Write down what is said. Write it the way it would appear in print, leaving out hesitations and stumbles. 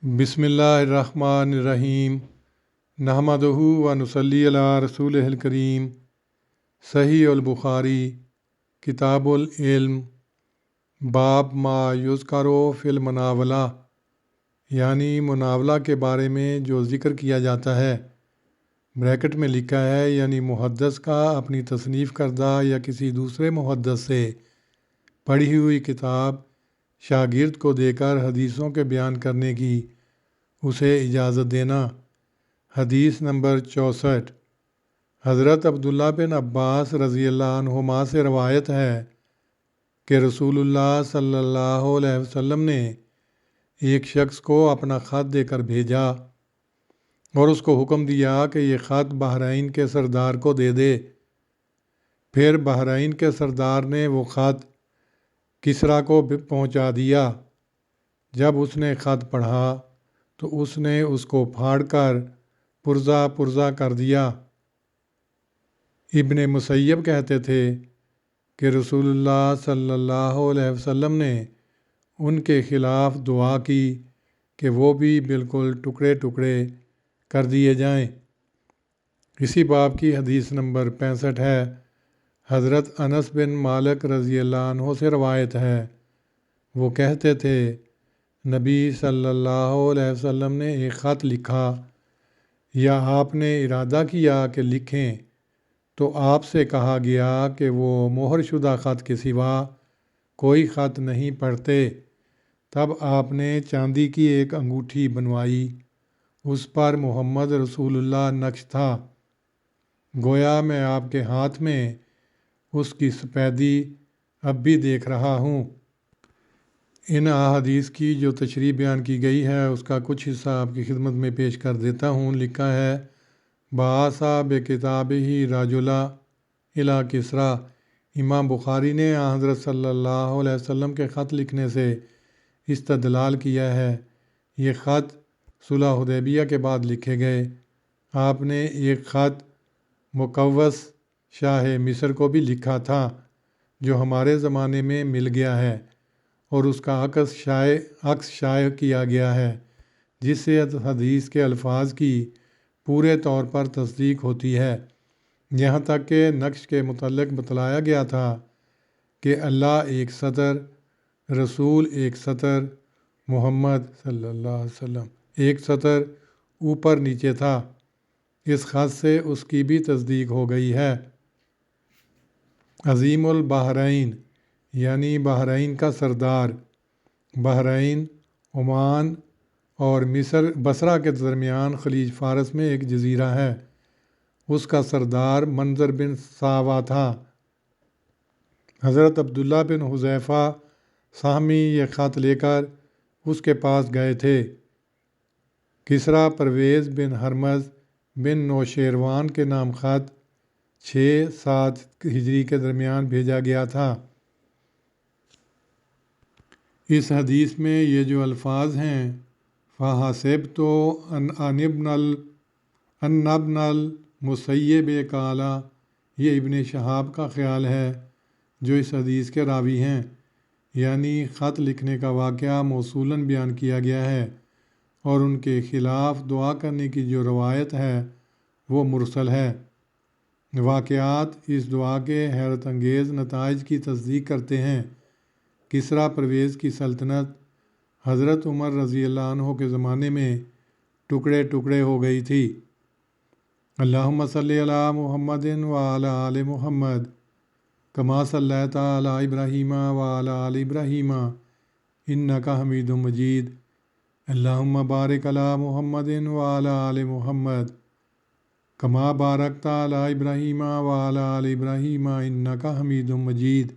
بسم اللہ الرحمن الرحیم نحمدہ و نصلی علی رسولہ الکریم۔ صحیح البخاری کتاب العلم باب ما یذکر فی المناولہ، یعنی مناولہ کے بارے میں جو ذکر کیا جاتا ہے۔ بریکٹ میں لکھا ہے یعنی محدث کا اپنی تصنیف کردہ یا کسی دوسرے محدث سے پڑھی ہوئی کتاب شاگرد کو دے کر حدیثوں کے بیان کرنے کی اسے اجازت دینا۔ حدیث نمبر 64۔ حضرت عبداللہ بن عباس رضی اللہ عنہما سے روایت ہے کہ رسول اللہ صلی اللہ علیہ وسلم نے ایک شخص کو اپنا خط دے کر بھیجا اور اس کو حکم دیا کہ یہ خط بحرین کے سردار کو دے دے۔ پھر بحرین کے سردار نے وہ خط کسریٰ کو پہنچا دیا۔ جب اس نے خط پڑھا تو اس نے اس کو پھاڑ کر پرزہ پرزہ کر دیا۔ ابن مسیب کہتے تھے کہ رسول اللہ صلی اللہ علیہ وسلم نے ان کے خلاف دعا کی کہ وہ بھی بالکل ٹکڑے ٹکڑے کر دیے جائیں۔ اسی باب کی حدیث نمبر 65 ہے۔ حضرت انس بن مالک رضی اللہ عنہ سے روایت ہے، وہ کہتے تھے نبی صلی اللہ علیہ وسلم نے ایک خط لکھا یا آپ نے ارادہ کیا کہ لکھیں تو آپ سے کہا گیا کہ وہ مہر شدہ خط کے سوا کوئی خط نہیں پڑھتے۔ تب آپ نے چاندی کی ایک انگوٹھی بنوائی، اس پر محمد رسول اللہ نقش تھا۔ گویا میں آپ کے ہاتھ میں اس کی سپیدی اب بھی دیکھ رہا ہوں۔ ان احادیث کی جو تشریح بیان کی گئی ہے اس کا کچھ حصہ آپ کی خدمت میں پیش کر دیتا ہوں۔ لکھا ہے بعث بکتابہ رجلا الی کسریٰ۔ امام بخاری نے حضرت صلی اللہ علیہ وسلم کے خط لکھنے سے استدلال کیا ہے۔ یہ خط صلح حدیبیہ کے بعد لکھے گئے۔ آپ نے ایک خط مقوس شاہ مصر کو بھی لکھا تھا جو ہمارے زمانے میں مل گیا ہے، اور اس کا عکس شائع کیا گیا ہے، جس سے حدیث کے الفاظ کی پورے طور پر تصدیق ہوتی ہے۔ یہاں تک کہ نقش کے متعلق بتلایا گیا تھا کہ اللہ ایک سطر، رسول ایک سطر، محمد صلی اللہ علیہ وسلم ایک سطر اوپر نیچے تھا۔ اس خط سے اس کی بھی تصدیق ہو گئی ہے۔ عظیم البحرین یعنی بحرین کا سردار۔ بحرین عمان اور مصر بصرہ کے درمیان خلیج فارس میں ایک جزیرہ ہے۔ اس کا سردار منظر بن ساوا تھا۔ حضرت عبداللہ بن حذیفہ سہمی یہ خط لے کر اس کے پاس گئے تھے۔ کسریٰ پرویز بن ہرمز بن نوشیروان کے نام خط 6-7 ہجری کے درمیان بھیجا گیا تھا۔ اس حدیث میں یہ جو الفاظ ہیں فَحَسِبْتُ أَنَّ ابْنَ الْمُسَيِّبِ قَالَ، یہ ابن شہاب کا خیال ہے جو اس حدیث کے راوی ہیں، یعنی خط لکھنے کا واقعہ موصولاً بیان کیا گیا ہے، اور ان کے خلاف دعا کرنے کی جو روایت ہے وہ مرسل ہے۔ واقعات اس دعا کے حیرت انگیز نتائج کی تصدیق کرتے ہیں۔ کسریٰ پرویز کی سلطنت حضرت عمر رضی اللہ عنہ کے زمانے میں ٹکڑے ٹکڑے ہو گئی تھی۔ اللہم صلی علی محمد وعلی آل محمد کما صلیت علی ابراہیم وعلی آل ابراہیم انک حمید مجید۔ اللہم بارک علی محمد وعلی آل محمد کما بارکت علی ابراہیم وعلی آل ابراہیم انک حمید مجید۔